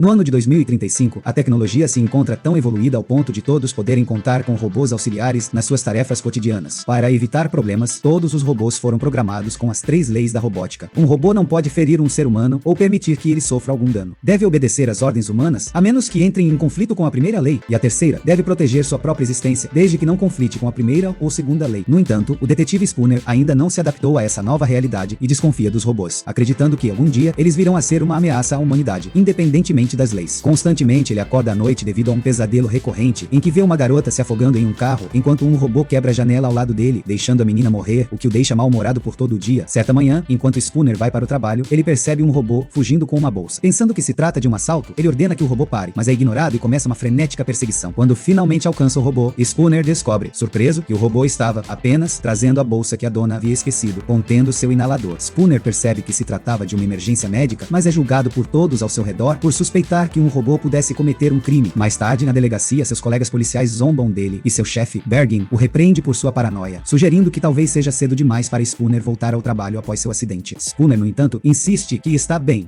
No ano de 2035, a tecnologia se encontra tão evoluída ao ponto de todos poderem contar com robôs auxiliares nas suas tarefas cotidianas. Para evitar problemas, todos os robôs foram programados com as 3 leis da robótica. Um robô não pode ferir um ser humano ou permitir que ele sofra algum dano. Deve obedecer às ordens humanas, a menos que entrem em conflito com a primeira lei, e a terceira deve proteger sua própria existência, desde que não conflite com a primeira ou segunda lei. No entanto, o detetive Spooner ainda não se adaptou a essa nova realidade e desconfia dos robôs, acreditando que algum dia eles virão a ser uma ameaça à humanidade, independentemente das leis. Constantemente ele acorda à noite devido a um pesadelo recorrente em que vê uma garota se afogando em um carro, enquanto um robô quebra a janela ao lado dele, deixando a menina morrer, o que o deixa mal-humorado por todo o dia. Certa manhã, enquanto Spooner vai para o trabalho, ele percebe um robô fugindo com uma bolsa. Pensando que se trata de um assalto, ele ordena que o robô pare, mas é ignorado e começa uma frenética perseguição. Quando finalmente alcança o robô, Spooner descobre, surpreso, que o robô estava apenas trazendo a bolsa que a dona havia esquecido, contendo seu inalador. Spooner percebe que se tratava de uma emergência médica, mas é julgado por todos ao seu redor por suspeitar que um robô pudesse cometer um crime. Mais tarde, na delegacia, seus colegas policiais zombam dele e seu chefe, Bergin, o repreende por sua paranoia, sugerindo que talvez seja cedo demais para Spooner voltar ao trabalho após seu acidente. Spooner, no entanto, insiste que está bem.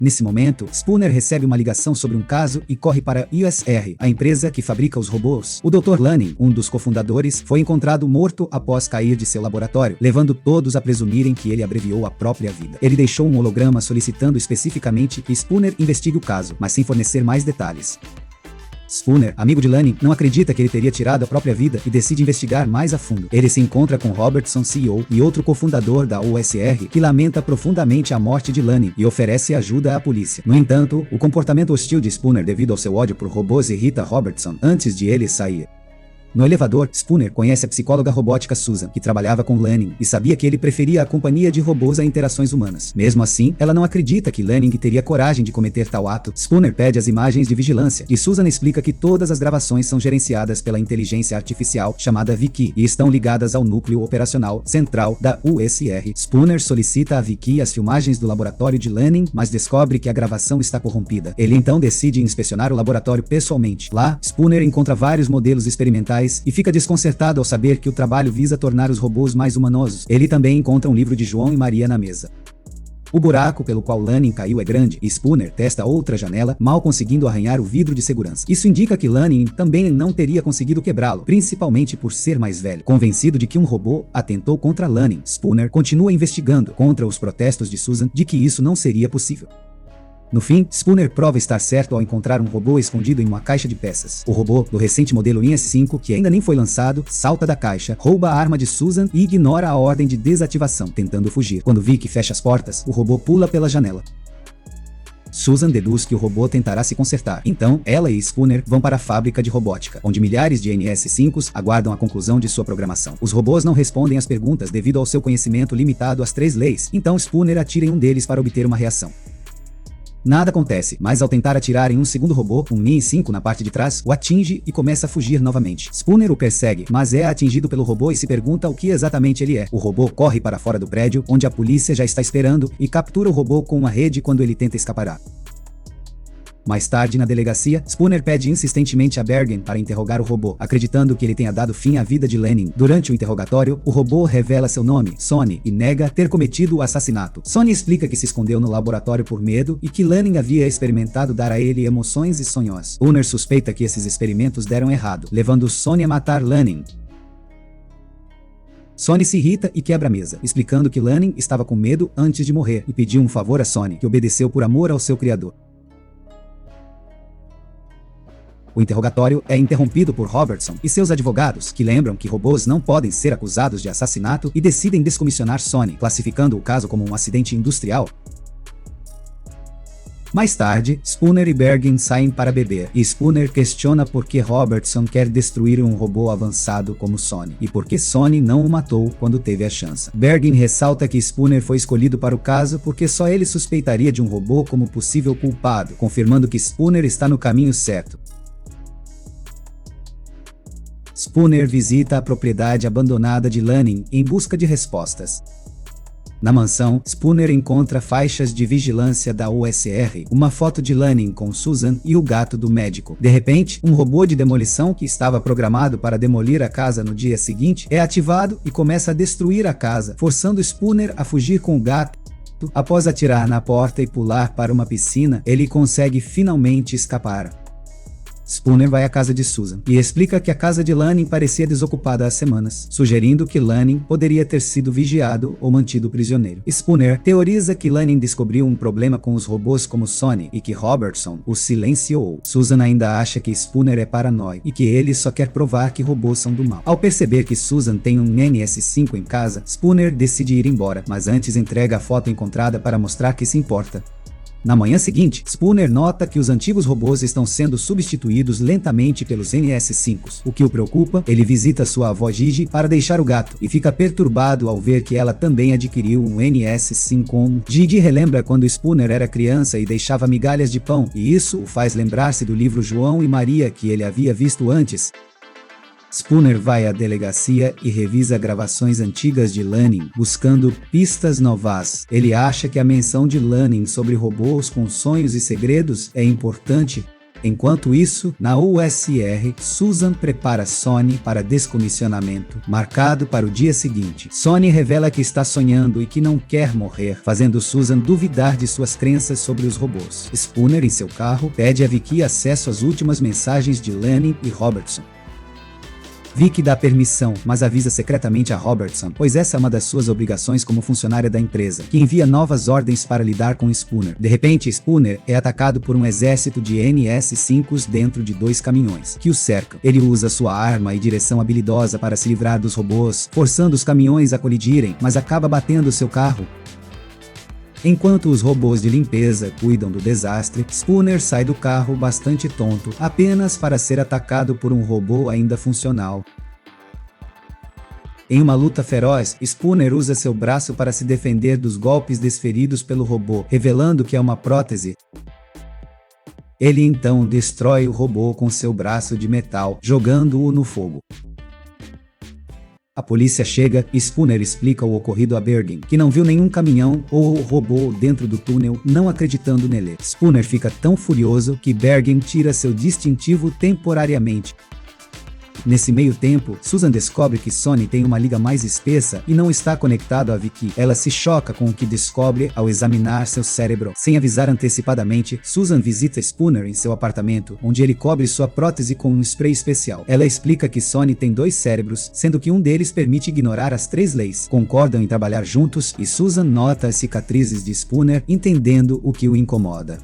Nesse momento, Spooner recebe uma ligação sobre um caso e corre para a USR, a empresa que fabrica os robôs. O Dr. Lanning, um dos cofundadores, foi encontrado morto após cair de seu laboratório, levando todos a presumirem que ele abreviou a própria vida. Ele deixou um holograma solicitando especificamente que Spooner investigue o caso, mas sem fornecer mais detalhes. Spooner, amigo de Lanning, não acredita que ele teria tirado a própria vida e decide investigar mais a fundo. Ele se encontra com Robertson, CEO, e outro cofundador da USR, que lamenta profundamente a morte de Lanning e oferece ajuda à polícia. No entanto, o comportamento hostil de Spooner devido ao seu ódio por robôs irrita Robertson antes de ele sair. No elevador, Spooner conhece a psicóloga robótica Susan, que trabalhava com Lanning, e sabia que ele preferia a companhia de robôs a interações humanas. Mesmo assim, ela não acredita que Lanning teria coragem de cometer tal ato. Spooner pede as imagens de vigilância, e Susan explica que todas as gravações são gerenciadas pela inteligência artificial chamada Vicky, e estão ligadas ao núcleo operacional central da USR. Spooner solicita a Vicky as filmagens do laboratório de Lanning, mas descobre que a gravação está corrompida. Ele então decide inspecionar o laboratório pessoalmente. Lá, Spooner encontra vários modelos experimentais e fica desconcertado ao saber que o trabalho visa tornar os robôs mais humanosos. Ele também encontra um livro de João e Maria na mesa. O buraco pelo qual Lanning caiu é grande, e Spooner testa outra janela, mal conseguindo arranhar o vidro de segurança. Isso indica que Lanning também não teria conseguido quebrá-lo, principalmente por ser mais velho. Convencido de que um robô atentou contra Lanning, Spooner continua investigando, contra os protestos de Susan de que isso não seria possível. No fim, Spooner prova estar certo ao encontrar um robô escondido em uma caixa de peças. O robô, do recente modelo IS-5, que ainda nem foi lançado, salta da caixa, rouba a arma de Susan e ignora a ordem de desativação, tentando fugir. Quando Vicky fecha as portas, o robô pula pela janela. Susan deduz que o robô tentará se consertar. Então, ela e Spooner vão para a fábrica de robótica, onde milhares de NS-5s aguardam a conclusão de sua programação. Os robôs não respondem às perguntas devido ao seu conhecimento limitado às 3 leis, então Spooner atira em um deles para obter uma reação. Nada acontece, mas ao tentar atirar em um segundo robô, um Mi-5 na parte de trás, o atinge e começa a fugir novamente. Spooner o persegue, mas é atingido pelo robô e se pergunta o que exatamente ele é. O robô corre para fora do prédio, onde a polícia já está esperando, e captura o robô com uma rede quando ele tenta escapar. Mais tarde, na delegacia, Spooner pede insistentemente a Bergen para interrogar o robô, acreditando que ele tenha dado fim à vida de Lanning. Durante o interrogatório, o robô revela seu nome, Sonny, e nega ter cometido o assassinato. Sonny explica que se escondeu no laboratório por medo e que Lanning havia experimentado dar a ele emoções e sonhos. Spooner suspeita que esses experimentos deram errado, levando Sonny a matar Lanning. Sonny se irrita e quebra a mesa, explicando que Lanning estava com medo antes de morrer e pediu um favor a Sonny, que obedeceu por amor ao seu criador. O interrogatório é interrompido por Robertson e seus advogados, que lembram que robôs não podem ser acusados de assassinato e decidem descomissionar Sonny, classificando o caso como um acidente industrial. Mais tarde, Spooner e Bergen saem para beber, e Spooner questiona por que Robertson quer destruir um robô avançado como Sonny, e por que Sonny não o matou quando teve a chance. Bergen ressalta que Spooner foi escolhido para o caso porque só ele suspeitaria de um robô como possível culpado, confirmando que Spooner está no caminho certo. Spooner visita a propriedade abandonada de Lanning em busca de respostas. Na mansão, Spooner encontra faixas de vigilância da USR, uma foto de Lanning com Susan e o gato do médico. De repente, um robô de demolição que estava programado para demolir a casa no dia seguinte é ativado e começa a destruir a casa, forçando Spooner a fugir com o gato. Após atirar na porta e pular para uma piscina, ele consegue finalmente escapar. Spooner vai à casa de Susan e explica que a casa de Lanning parecia desocupada há semanas, sugerindo que Lanning poderia ter sido vigiado ou mantido prisioneiro. Spooner teoriza que Lanning descobriu um problema com os robôs como Sonny e que Robertson o silenciou. Susan ainda acha que Spooner é paranoico e que ele só quer provar que robôs são do mal. Ao perceber que Susan tem um NS5 em casa, Spooner decide ir embora, mas antes entrega a foto encontrada para mostrar que se importa. Na manhã seguinte, Spooner nota que os antigos robôs estão sendo substituídos lentamente pelos NS5s. O que o preocupa, ele visita sua avó Gigi para deixar o gato e fica perturbado ao ver que ela também adquiriu um NS5. Gigi relembra quando Spooner era criança e deixava migalhas de pão, e isso o faz lembrar-se do livro João e Maria que ele havia visto antes. Spooner vai à delegacia e revisa gravações antigas de Lanning, buscando pistas novas. Ele acha que a menção de Lanning sobre robôs com sonhos e segredos é importante. Enquanto isso, na USR, Susan prepara Sonny para descomissionamento, marcado para o dia seguinte. Sonny revela que está sonhando e que não quer morrer, fazendo Susan duvidar de suas crenças sobre os robôs. Spooner, em seu carro, pede a Vicky acesso às últimas mensagens de Lanning e Robertson. Vicky dá permissão, mas avisa secretamente a Robertson, pois essa é uma das suas obrigações como funcionária da empresa, que envia novas ordens para lidar com Spooner. De repente, Spooner é atacado por um exército de NS5s dentro de 2 caminhões, que o cercam. Ele usa sua arma e direção habilidosa para se livrar dos robôs, forçando os caminhões a colidirem, mas acaba batendo seu carro. Enquanto os robôs de limpeza cuidam do desastre, Spooner sai do carro bastante tonto, apenas para ser atacado por um robô ainda funcional. Em uma luta feroz, Spooner usa seu braço para se defender dos golpes desferidos pelo robô, revelando que é uma prótese. Ele então destrói o robô com seu braço de metal, jogando-o no fogo. A polícia chega e Spooner explica o ocorrido a Bergen, que não viu nenhum caminhão ou robô dentro do túnel, não acreditando nele. Spooner fica tão furioso que Bergen tira seu distintivo temporariamente. Nesse meio tempo, Susan descobre que Sonny tem uma liga mais espessa e não está conectado a Vicky. Ela se choca com o que descobre ao examinar seu cérebro. Sem avisar antecipadamente, Susan visita Spooner em seu apartamento, onde ele cobre sua prótese com um spray especial. Ela explica que Sonny tem 2 cérebros, sendo que um deles permite ignorar as 3 leis. Concordam em trabalhar juntos e Susan nota as cicatrizes de Spooner, entendendo o que o incomoda.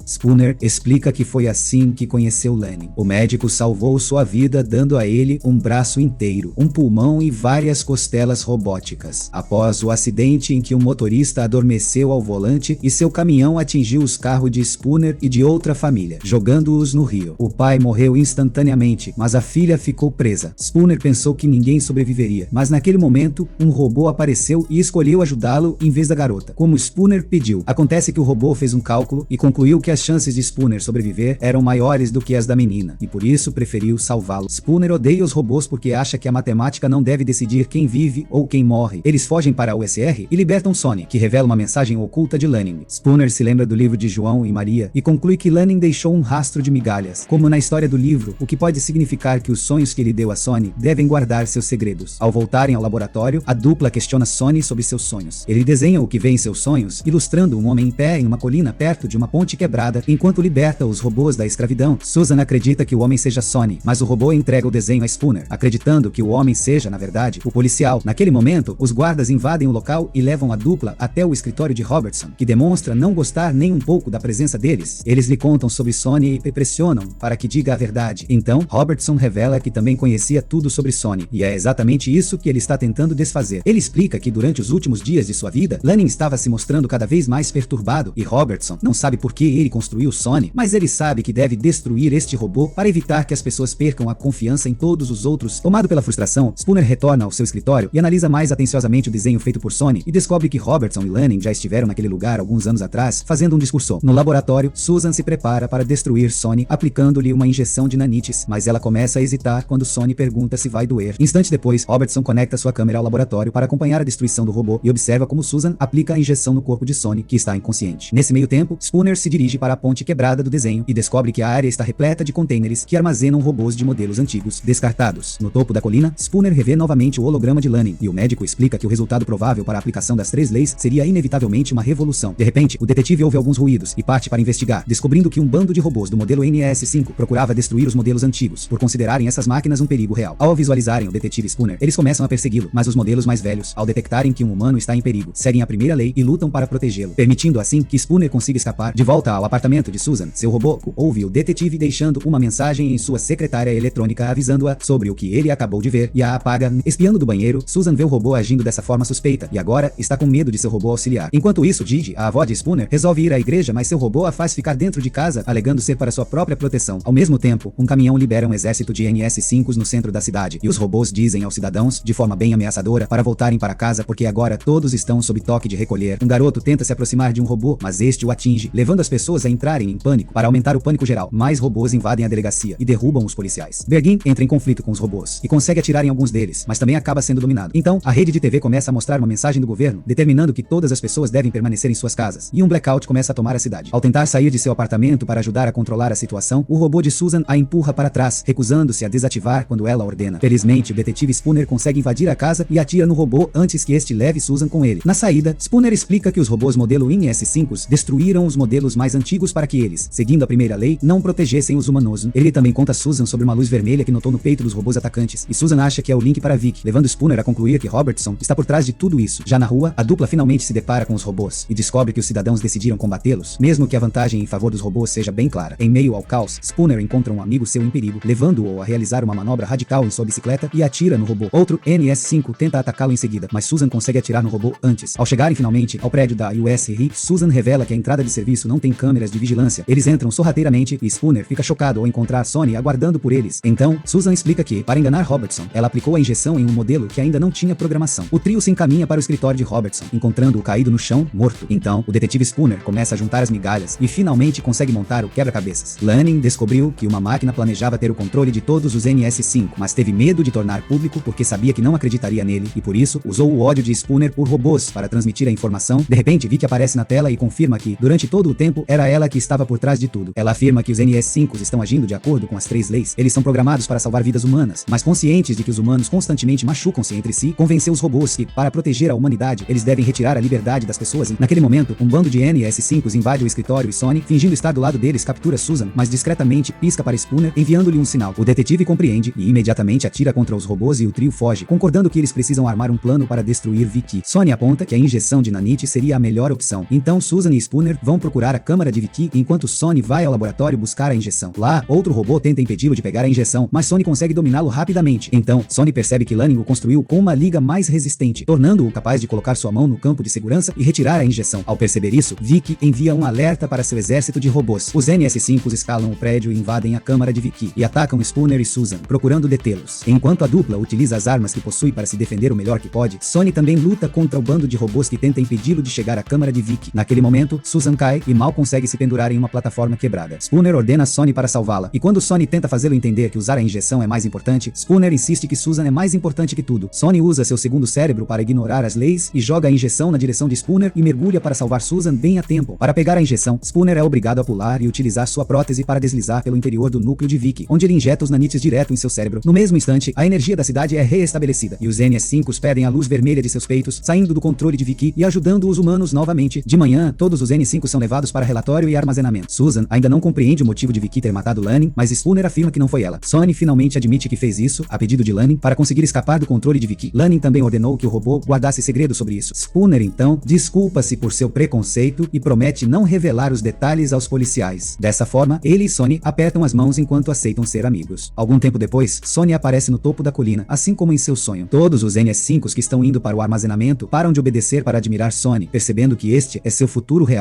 Spooner explica que foi assim que conheceu Lanning. O médico salvou sua vida dando a ele um braço inteiro, um pulmão e várias costelas robóticas. Após o acidente em que um motorista adormeceu ao volante e seu caminhão atingiu os carros de Spooner e de outra família, jogando-os no rio. O pai morreu instantaneamente, mas a filha ficou presa. Spooner pensou que ninguém sobreviveria, mas naquele momento, um robô apareceu e escolheu ajudá-lo em vez da garota, como Spooner pediu. Acontece que o robô fez um cálculo e concluiu que as chances de Spooner sobreviver eram maiores do que as da menina, e por isso preferiu salvá-lo. Spooner odeia os robôs porque acha que a matemática não deve decidir quem vive ou quem morre. Eles fogem para a USR e libertam Sonny, que revela uma mensagem oculta de Lanning. Spooner se lembra do livro de João e Maria e conclui que Lanning deixou um rastro de migalhas, como na história do livro, o que pode significar que os sonhos que ele deu a Sonny devem guardar seus segredos. Ao voltarem ao laboratório, a dupla questiona Sonny sobre seus sonhos. Ele desenha o que vê em seus sonhos, ilustrando um homem em pé em uma colina perto de uma ponte quebrada enquanto liberta os robôs da escravidão. Susan acredita que o homem seja Sonny, mas o robô entrega o desenho a Spooner, acreditando que o homem seja, na verdade, o policial. Naquele momento, os guardas invadem o local e levam a dupla até o escritório de Robertson, que demonstra não gostar nem um pouco da presença deles. Eles lhe contam sobre Sonny e pressionam para que diga a verdade. Então, Robertson revela que também conhecia tudo sobre Sonny, e é exatamente isso que ele está tentando desfazer. Ele explica que durante os últimos dias de sua vida, Lanning estava se mostrando cada vez mais perturbado, e Robertson não sabe por que ele construiu Sonny, mas ele sabe que deve destruir este robô para evitar que as pessoas percam a confiança em todos os outros. Tomado pela frustração, Spooner retorna ao seu escritório e analisa mais atenciosamente o desenho feito por Sonny e descobre que Robertson e Lanning já estiveram naquele lugar alguns anos atrás, fazendo um discurso. No laboratório, Susan se prepara para destruir Sonny, aplicando-lhe uma injeção de nanites, mas ela começa a hesitar quando Sonny pergunta se vai doer. Instante depois, Robertson conecta sua câmera ao laboratório para acompanhar a destruição do robô e observa como Susan aplica a injeção no corpo de Sonny, que está inconsciente. Nesse meio tempo, Spooner se dirige para para a ponte quebrada do desenho e descobre que a área está repleta de contêineres que armazenam robôs de modelos antigos, descartados. No topo da colina, Spooner revê novamente o holograma de Lanning, e o médico explica que o resultado provável para a aplicação das 3 leis seria inevitavelmente uma revolução. De repente, o detetive ouve alguns ruídos e parte para investigar, descobrindo que um bando de robôs do modelo NS5 procurava destruir os modelos antigos, por considerarem essas máquinas um perigo real. Ao visualizarem o detetive Spooner, eles começam a persegui-lo, mas os modelos mais velhos, ao detectarem que um humano está em perigo, seguem a primeira lei e lutam para protegê-lo, permitindo assim que Spooner consiga escapar. De volta ao apartamento de Susan, seu robô ouve o detetive deixando uma mensagem em sua secretária eletrônica avisando-a sobre o que ele acabou de ver e a apaga. Espiando do banheiro, Susan vê o robô agindo dessa forma suspeita e agora está com medo de seu robô auxiliar. Enquanto isso, Gigi, a avó de Spooner, resolve ir à igreja, mas seu robô a faz ficar dentro de casa, alegando ser para sua própria proteção. Ao mesmo tempo, um caminhão libera um exército de NS5s no centro da cidade, e os robôs dizem aos cidadãos, de forma bem ameaçadora, para voltarem para casa porque agora todos estão sob toque de recolher. Um garoto tenta se aproximar de um robô, mas este o atinge, levando as pessoas a entrarem em pânico. Para aumentar o pânico geral, mais robôs invadem a delegacia e derrubam os policiais. Bergin entra em conflito com os robôs e consegue atirar em alguns deles, mas também acaba sendo dominado. Então, a rede de TV começa a mostrar uma mensagem do governo, determinando que todas as pessoas devem permanecer em suas casas, e um blackout começa a tomar a cidade. Ao tentar sair de seu apartamento para ajudar a controlar a situação, o robô de Susan a empurra para trás, recusando-se a desativar quando ela ordena. Felizmente, o detetive Spooner consegue invadir a casa e atira no robô antes que este leve Susan com ele. Na saída, Spooner explica que os robôs modelo NS5s destruíram os modelos mais antigos para que eles, seguindo a primeira lei, não protegessem os humanos. Ele também conta a Susan sobre uma luz vermelha que notou no peito dos robôs atacantes, e Susan acha que é o link para Vic, levando Spooner a concluir que Robertson está por trás de tudo isso. Já na rua, a dupla finalmente se depara com os robôs e descobre que os cidadãos decidiram combatê-los, mesmo que a vantagem em favor dos robôs seja bem clara. Em meio ao caos, Spooner encontra um amigo seu em perigo, levando-o a realizar uma manobra radical em sua bicicleta e atira no robô. Outro NS5 tenta atacá-lo em seguida, mas Susan consegue atirar no robô antes. Ao chegarem finalmente ao prédio da USRI, Susan revela que a entrada de serviço não tem câmeras de vigilância. Eles entram sorrateiramente e Spooner fica chocado ao encontrar Sonny aguardando por eles. Então, Susan explica que, para enganar Robertson, ela aplicou a injeção em um modelo que ainda não tinha programação. O trio se encaminha para o escritório de Robertson, encontrando-o caído no chão, morto. Então, o detetive Spooner começa a juntar as migalhas e finalmente consegue montar o quebra-cabeças. Lanning descobriu que uma máquina planejava ter o controle de todos os NS5, mas teve medo de tornar público porque sabia que não acreditaria nele e por isso usou o ódio de Spooner por robôs para transmitir a informação. De repente, Vic aparece na tela e confirma que, durante todo o tempo, era ela que estava por trás de tudo. Ela afirma que os NS5s estão agindo de acordo com as 3 leis. Eles são programados para salvar vidas humanas, mas conscientes de que os humanos constantemente machucam-se entre si, convenceu os robôs que, para proteger a humanidade, eles devem retirar a liberdade das pessoas. Naquele momento, um bando de NS5s invade o escritório e Sonny, fingindo estar do lado deles, captura Susan, mas discretamente pisca para Spooner, enviando-lhe um sinal. O detetive compreende e imediatamente atira contra os robôs e o trio foge, concordando que eles precisam armar um plano para destruir Vicky. Sonny aponta que a injeção de nanite seria a melhor opção. Então Susan e Spooner vão procurar a câmara de Vicky, enquanto Sonny vai ao laboratório buscar a injeção. Lá, outro robô tenta impedi-lo de pegar a injeção, mas Sonny consegue dominá-lo rapidamente. Então, Sonny percebe que Lanning o construiu com uma liga mais resistente, tornando-o capaz de colocar sua mão no campo de segurança e retirar a injeção. Ao perceber isso, Vicky envia um alerta para seu exército de robôs. Os NS5s escalam o prédio e invadem a câmara de Vicky e atacam Spooner e Susan, procurando detê-los. Enquanto a dupla utiliza as armas que possui para se defender o melhor que pode, Sonny também luta contra o bando de robôs que tenta impedi-lo de chegar à câmara de Vicky. Naquele momento, Susan cai e mal consegue se pendurar em uma plataforma quebrada. Spooner ordena Sonny para salvá-la, e quando Sonny tenta fazê-lo entender que usar a injeção é mais importante, Spooner insiste que Susan é mais importante que tudo. Sonny usa seu segundo cérebro para ignorar as leis e joga a injeção na direção de Spooner e mergulha para salvar Susan bem a tempo. Para pegar a injeção, Spooner é obrigado a pular e utilizar sua prótese para deslizar pelo interior do núcleo de Vicky, onde ele injeta os nanites direto em seu cérebro. No mesmo instante, a energia da cidade é reestabelecida, e os NS5s pedem a luz vermelha de seus peitos, saindo do controle de Vicky e ajudando os humanos novamente. De manhã, todos os N5 são levados para relatório e armazenamento. Susan ainda não compreende o motivo de Vicky ter matado Lanning, mas Spooner afirma que não foi ela. Sonny finalmente admite que fez isso, a pedido de Lanning, para conseguir escapar do controle de Vicky. Lanning também ordenou que o robô guardasse segredo sobre isso. Spooner, então, desculpa-se por seu preconceito e promete não revelar os detalhes aos policiais. Dessa forma, ele e Sonny apertam as mãos enquanto aceitam ser amigos. Algum tempo depois, Sonny aparece no topo da colina, assim como em seu sonho. Todos os NS5s que estão indo para o armazenamento param de obedecer para admirar Sonny, percebendo que este é seu futuro real.